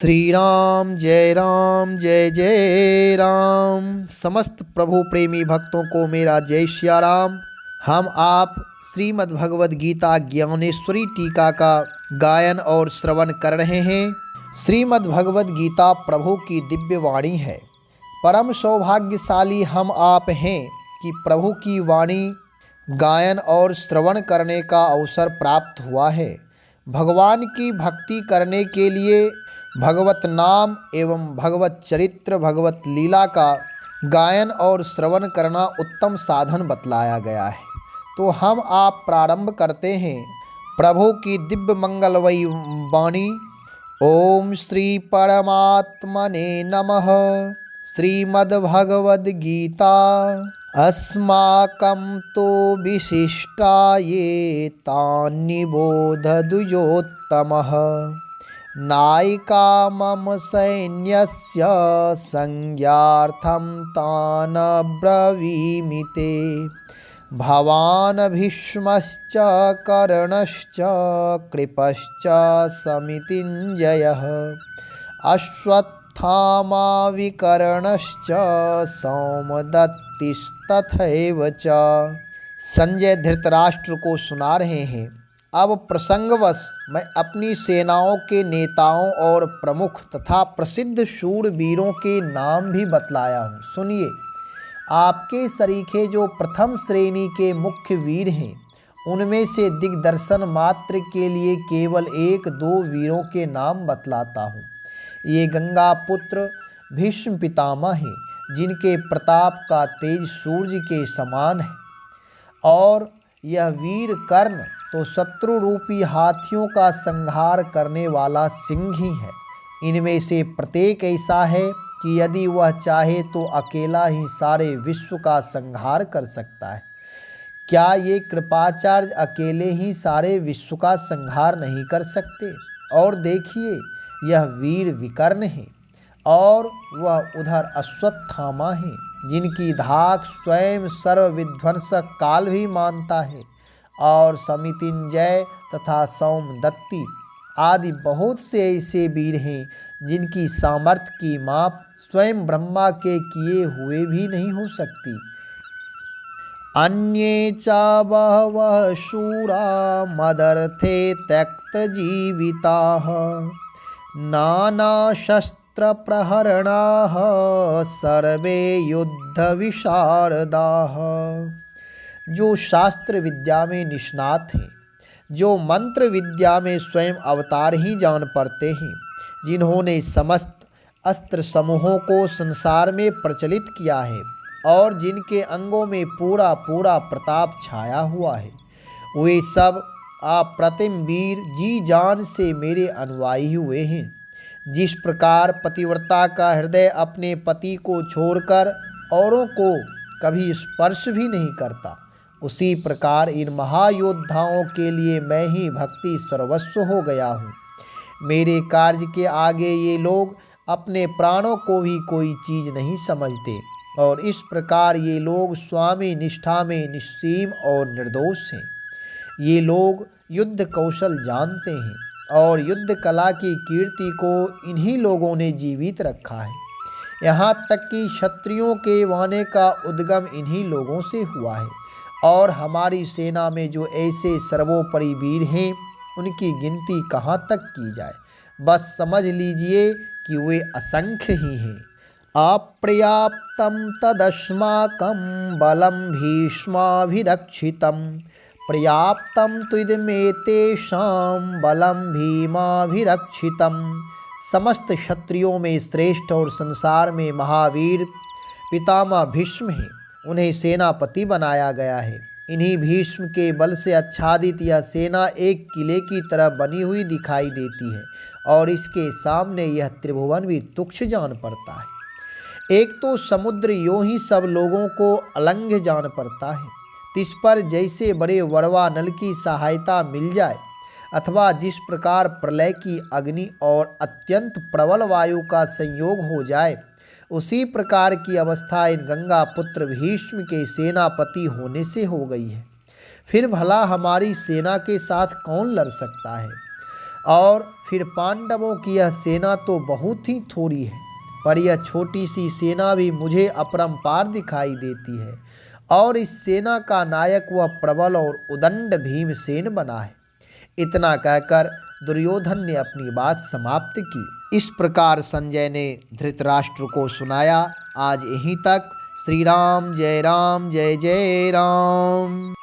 श्री राम जय जय राम। समस्त प्रभु प्रेमी भक्तों को मेरा जय श्री राम। हम आप श्रीमद् भगवद गीता ज्ञानेश्वरी टीका का गायन और श्रवण कर रहे हैं। श्रीमद् भगवद गीता प्रभु की दिव्य वाणी है। परम सौभाग्यशाली हम आप हैं कि प्रभु की वाणी गायन और श्रवण करने का अवसर प्राप्त हुआ है। भगवान की भक्ति करने के लिए भगवत नाम एवं भगवत चरित्र भगवत लीला का गायन और श्रवण करना उत्तम साधन बतलाया गया है। तो हम आप प्रारंभ करते हैं प्रभु की दिव्य मंगलमयी वाणी। ओम श्री परमात्मने नमः। श्रीमद्भगवद गीता अस्माकं तो विशिष्टा ये तान्निबोध द्विजोत्तमः। नायिका मम सैन्यस्य संज्ञार्थं तान् ब्रवीमि ते। भवान् भीष्मश्च कर्णश्च कृपश्च समितिञ्जयः अश्वत्थामा विकर्णश्च सौमदत्तिस्तथैव च। संजय धृतराष्ट्र को सुना रहे हैं। अब प्रसंगवश मैं अपनी सेनाओं के नेताओं और प्रमुख तथा प्रसिद्ध शूरवीरों के नाम भी बतलाया हूँ। सुनिए, आपके सरीखे जो प्रथम श्रेणी के मुख्य वीर हैं, उनमें से दिग्दर्शन मात्र के लिए केवल एक दो वीरों के नाम बतलाता हूँ। ये गंगा पुत्र भीष्म पितामह हैं, जिनके प्रताप का तेज सूर्य के समान है। और यह वीर कर्ण तो शत्रु रूपी हाथियों का संहार करने वाला सिंह ही है। इनमें से प्रत्येक ऐसा है कि यदि वह चाहे तो अकेला ही सारे विश्व का संहार कर सकता है। क्या ये कृपाचार्य अकेले ही सारे विश्व का संहार नहीं कर सकते? और देखिए, यह वीर विकर्ण है और वह उधर अश्वत्थामा है, जिनकी धाक स्वयं सर्वविध्वंसक काल भी मानता है। और समितिंजय तथा सौमदत्ति आदि बहुत से ऐसे वीर हैं, जिनकी सामर्थ्य की माप स्वयं ब्रह्मा के किए हुए भी नहीं हो सकती। अन्ये च बहवः शूरा मदर्थे त्यक्तजीविताः नानाशस्त्रप्रहरणाः सर्वे युद्धविशारदाः। जो शास्त्र विद्या में निष्णात हैं, जो मंत्र विद्या में स्वयं अवतार ही जान पड़ते हैं, जिन्होंने समस्त अस्त्र समूहों को संसार में प्रचलित किया है और जिनके अंगों में पूरा पूरा प्रताप छाया हुआ है, वे सब अप्रतिम वीर जी जान से मेरे अनुयायी हुए हैं। जिस प्रकार पतिव्रता का हृदय अपने पति को छोड़कर औरों को कभी स्पर्श भी नहीं करता, उसी प्रकार इन महायोद्धाओं के लिए मैं ही भक्ति सर्वस्व हो गया हूँ। मेरे कार्य के आगे ये लोग अपने प्राणों को भी कोई चीज़ नहीं समझते और इस प्रकार ये लोग स्वामी निष्ठा में निस्सीम और निर्दोष हैं। ये लोग युद्ध कौशल जानते हैं और युद्ध कला की कीर्ति को इन्हीं लोगों ने जीवित रखा है। यहाँ तक कि क्षत्रियों के वाने का उद्गम इन्हीं लोगों से हुआ है। और हमारी सेना में जो ऐसे सर्वोपरि वीर हैं, उनकी गिनती कहाँ तक की जाए। बस समझ लीजिए कि वे असंख्य ही हैं। अपर्याप्तं तदस्माकं बलं भीष्माभिरक्षितं पर्याप्तं त्विदमेतेषां बलं भीमाभिरक्षितं। समस्त क्षत्रियों में श्रेष्ठ और संसार में महावीर पितामह भीष्म हैं। उन्हें सेनापति बनाया गया है। इन्हीं भीष्म के बल से आच्छादित यह सेना एक किले की तरह बनी हुई दिखाई देती है और इसके सामने यह त्रिभुवन भी तुच्छ जान पड़ता है। एक तो समुद्र यों ही सब लोगों को अलंघ्य जान पड़ता है। तिस पर जैसे बड़े वड़वा नल की सहायता मिल जाए अथवा जिस प्रकार प्रलय की अग्नि और अत्यंत प्रबल वायु का संयोग हो जाए, उसी प्रकार की अवस्था इन गंगा पुत्र भीष्म के सेनापति होने से हो गई है। फिर भला हमारी सेना के साथ कौन लड़ सकता है? और फिर पांडवों की यह सेना तो बहुत ही थोड़ी है, पर यह छोटी सी सेना भी मुझे अपरंपार दिखाई देती है, और इस सेना का नायक वह प्रबल और उदंड भीमसेन बना है। इतना कहकर दुर्योधन ने अपनी बात समाप्त की। इस प्रकार संजय ने धृतराष्ट्र को सुनाया। आज यहीं तक। श्री राम जय जय राम।